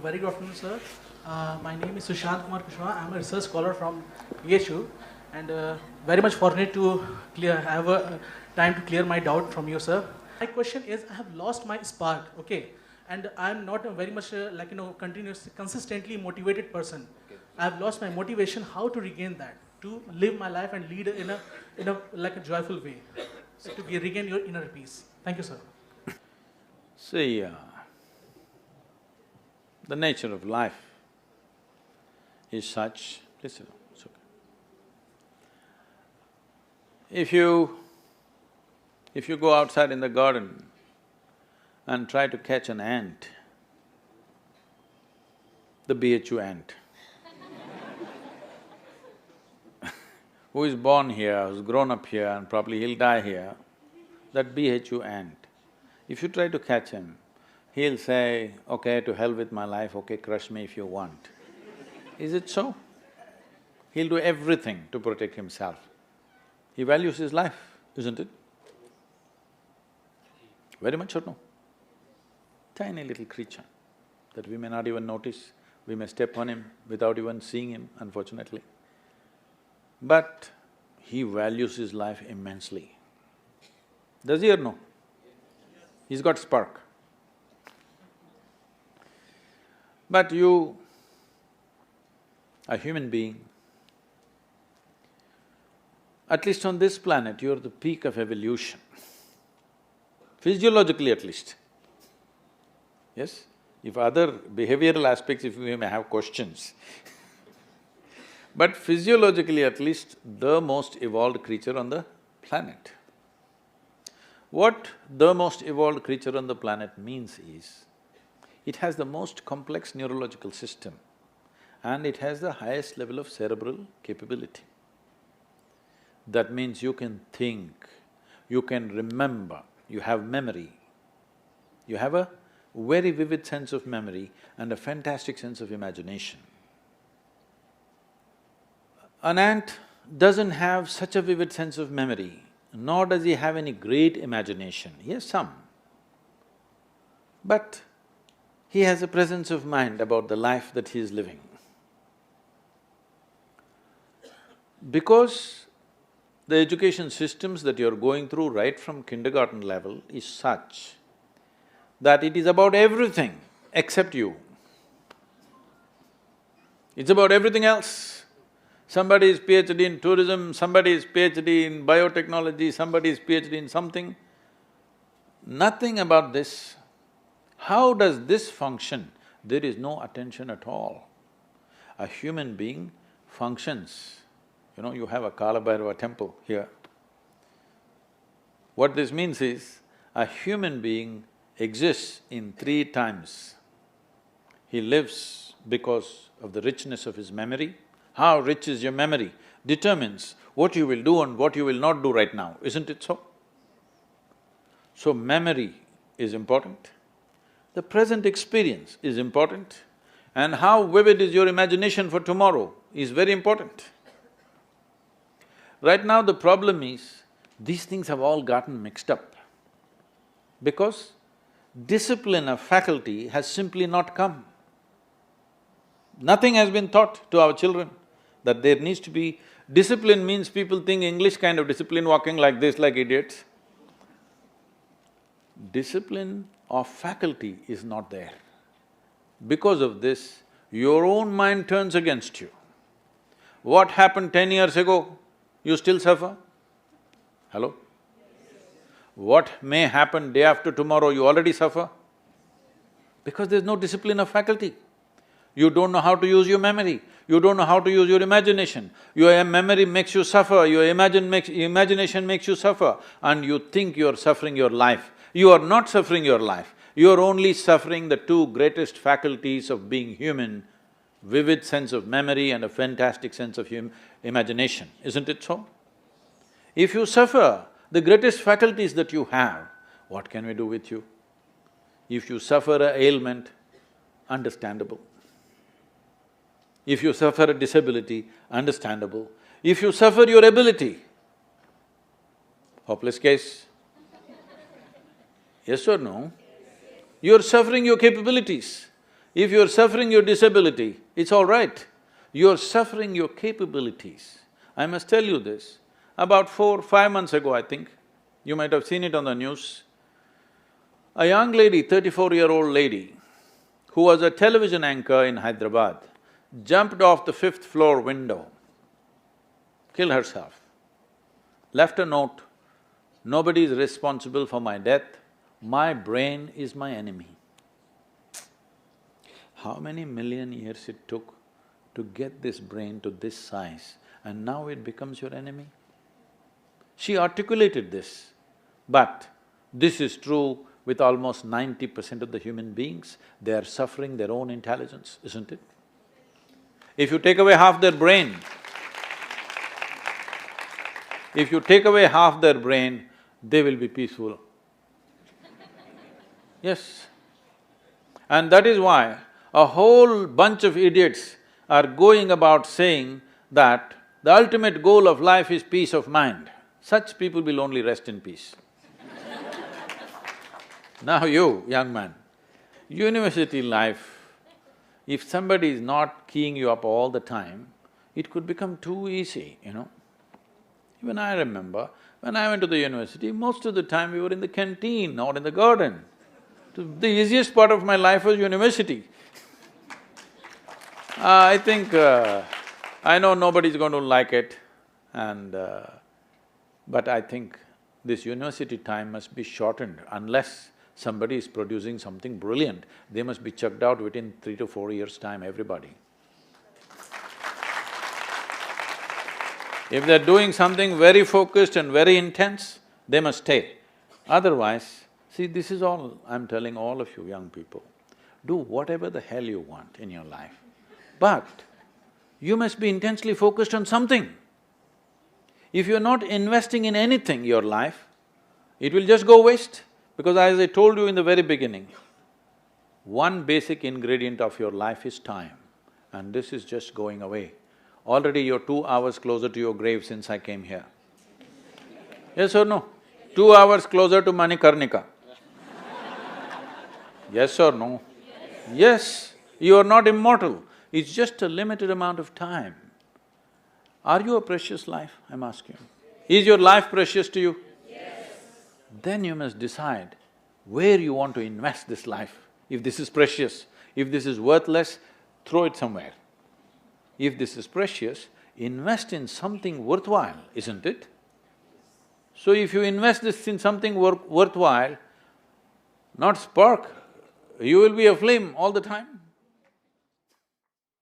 Very good afternoon, sir. My name is Sushant Kumar Kushwaha. I'm a research scholar from PSU and very much fortunate to have a time to clear my doubt from you, sir. My question is, I have lost my spark, okay, and I'm not a very much continuous, consistently motivated person. I have lost my motivation. How to regain that? To live my life and lead in a like a joyful way, so to regain your inner peace. Thank you, sir. See, the nature of life is such… Please sit down, it's okay. If you go outside in the garden and try to catch an ant, the BHU ant, who is born here, who's grown up here and probably he'll die here, that BHU ant, if you try to catch him, he'll say, okay, to hell with my life, okay, crush me if you want. Is it so? He'll do everything to protect himself. He values his life, isn't it? Very much or no? Tiny little creature that we may not even notice, we may step on him without even seeing him, unfortunately. But he values his life immensely. Does he or no? He's got spark. But you, a human being, at least on this planet, you're the peak of evolution, physiologically at least. Yes? If other behavioral aspects, if we may have questions but physiologically at least, the most evolved creature on the planet. What the most evolved creature on the planet means is, it has the most complex neurological system and it has the highest level of cerebral capability. That means you can think, you can remember, you have memory. You have a very vivid sense of memory and a fantastic sense of imagination. An ant doesn't have such a vivid sense of memory, nor does he have any great imagination. He has some. But he has a presence of mind about the life that he is living. Because the education systems that you're going through right from kindergarten level is such that it is about everything except you. It's about everything else. Somebody is PhD in tourism, somebody is PhD in biotechnology, somebody is PhD in something. Nothing about this. How does this function? There is no attention at all. A human being functions. You have a Kala Bhairava temple here. What this means is, a human being exists in three times. He lives because of the richness of his memory. How rich is your memory determines what you will do and what you will not do right now, isn't it so? So memory is important, the present experience is important, and how vivid is your imagination for tomorrow is very important. Right now the problem is, these things have all gotten mixed up because discipline of faculty has simply not come. Nothing has been taught to our children that there needs to be… Discipline means people think English kind of discipline, walking like this like idiots. Discipline of faculty is not there. Because of this, your own mind turns against you. What happened 10 years ago, you still suffer? Hello? What may happen day after tomorrow, you already suffer? Because there's no discipline of faculty. You don't know how to use your memory, you don't know how to use your imagination. Your memory makes you suffer, your imagination makes you suffer, and you think you're suffering your life. You are not suffering your life, you're only suffering the two greatest faculties of being human, vivid sense of memory and a fantastic sense of imagination, isn't it so? If you suffer the greatest faculties that you have, what can we do with you? If you suffer an ailment, understandable. If you suffer a disability, understandable. If you suffer your ability, hopeless case. Yes or no? You're suffering your capabilities. If you're suffering your disability, it's all right. You're suffering your capabilities. I must tell you this, about 4, 5 months ago, I think, you might have seen it on the news, a young lady, 34-year-old lady, who was a television anchor in Hyderabad, jumped off the 5th-floor window, killed herself, left a note, "Nobody is responsible for my death, my brain is my enemy." How many million years it took to get this brain to this size, and now it becomes your enemy? She articulated this, but this is true with almost 90% of the human beings. They are suffering their own intelligence, isn't it? If you take away half their brain, they will be peaceful. Yes. And that is why a whole bunch of idiots are going about saying that the ultimate goal of life is peace of mind. Such people will only rest in peace. Now you, young man, university life, if somebody is not keying you up all the time, it could become too easy, you know. Even I remember, when I went to the university, most of the time we were in the canteen or in the garden. The easiest part of my life was university. I think… I know nobody's going to like it but I think this university time must be shortened unless somebody is producing something brilliant. They must be chucked out within 3 to 4 years' time, everybody. If they're doing something very focused and very intense, they must stay. Otherwise, see, this is all I'm telling all of you young people. Do whatever the hell you want in your life, but you must be intensely focused on something. If you're not investing in anything, your life, it will just go waste. Because as I told you in the very beginning, one basic ingredient of your life is time, and this is just going away. Already you're 2 hours closer to your grave since I came here. Yes or no? 2 hours closer to Manikarnika. Yes or no? Yes, you are not immortal, it's just a limited amount of time. Are you a precious life, I'm asking you? Is your life precious to you? Then you must decide where you want to invest this life. If this is precious, if this is worthless, throw it somewhere. If this is precious, invest in something worthwhile, isn't it? So if you invest this in something worthwhile, not spark, you will be a flame all the time.